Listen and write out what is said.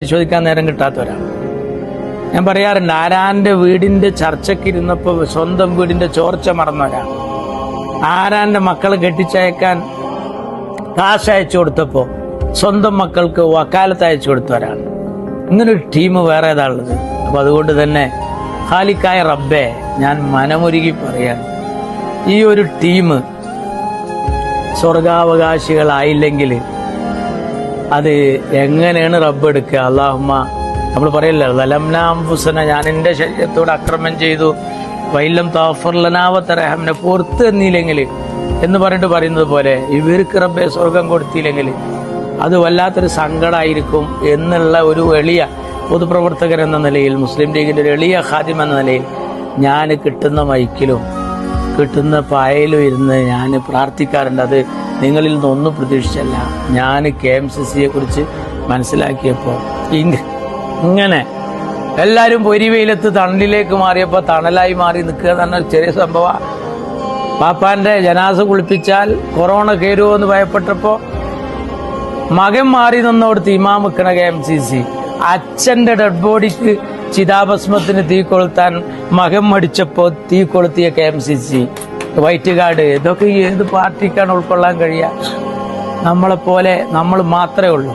പരിശോധിക്കാൻ നേരം കിട്ടാത്തവരാണ്. ഞാൻ പറയാറുണ്ട്, ആരാന്റെ വീടിന്റെ ചർച്ചയ്ക്കിരുന്നപ്പോ സ്വന്തം വീടിന്റെ ചോർച്ച മറന്നവരാണ്. ആരാന്റെ മക്കളെ കെട്ടിച്ചയക്കാൻ കാശ് അയച്ചു കൊടുത്തപ്പോ സ്വന്തം മക്കൾക്ക് വക്കാലത്ത് അയച്ചു കൊടുത്തവരാണ്. ഇങ്ങനൊരു ടീം വേറെ ഏതാ ഉള്ളത്? അപ്പൊ അതുകൊണ്ട് തന്നെ ഖാലിക്കായ റബ്ബെ, ഞാൻ മനമുരുകി പറയാണ്, ഈ ഒരു ടീം സ്വർഗാവകാശികളായില്ലെങ്കിൽ അത് എങ്ങനെയാണ് റബ്ബ് എടുക്കുക? അല്ലാഹുമ്മ, നമ്മൾ പറയല്ലോ, ലലംനാംഫുസന, ഞാൻ എന്റെ ശരീരത്തോട് അക്രമം ചെയ്തു, വൈലം താഫർലനാവത്തരഹമിനെ പുറത്ത് തന്നില്ലെങ്കിൽ എന്ന് പറഞ്ഞിട്ട് പറയുന്നത് പോലെ ഇവർക്ക് റബ്ബെ സ്വർഗം കൊടുത്തില്ലെങ്കിൽ അത് വല്ലാത്തൊരു സങ്കടമായിരിക്കും എന്നുള്ള ഒരു എളിയ പൊതുപ്രവർത്തകൻ എന്ന നിലയിൽ, മുസ്ലിം ലീഗിന്റെ ഒരു എളിയ ഖാദിം എന്ന നിലയിൽ ഞാൻ കിട്ടുന്ന മൈക്കിലും കിട്ടുന്ന പായയിലും ഇരുന്ന് ഞാൻ പ്രാർത്ഥിക്കാറുണ്ട്. അത് നിങ്ങളിൽ നിന്നൊന്നും പ്രതീക്ഷിച്ചല്ല. ഞാൻ KMCCയെ കുറിച്ച് മനസ്സിലാക്കിയപ്പോൾ ഇങ്ങനെ എല്ലാവരും പൊരിവെയിലത്ത് തണലിലേക്ക് മാറിയപ്പോൾ തണലായി മാറി നിൽക്കുക എന്ന് പറഞ്ഞ ചെറിയ സംഭവം. പാപ്പാന്റെ ജനാസ കുളിപ്പിച്ചാൽ കൊറോണ കയറുമോ എന്ന് ഭയപ്പെട്ടപ്പോ മകൻ മാറി നിന്നോടത്ത് ഇമാം നിൽക്കണ KMCC, അച്ഛന്റെ ഡെഡ് ബോഡിക്ക് ചിതാഭസ്മത്തിന് തീ കൊളുത്താൻ മകൻ മടിച്ചപ്പോ തീ കൊളുത്തിയ KMCC, വൈറ്റ് കാർഡ്, ഇതൊക്കെ ഏത് പാർട്ടിക്കാണ് ഉൾക്കൊള്ളാൻ കഴിയുക? നമ്മളെപ്പോലെ നമ്മൾ മാത്രമേ ഉള്ളൂ.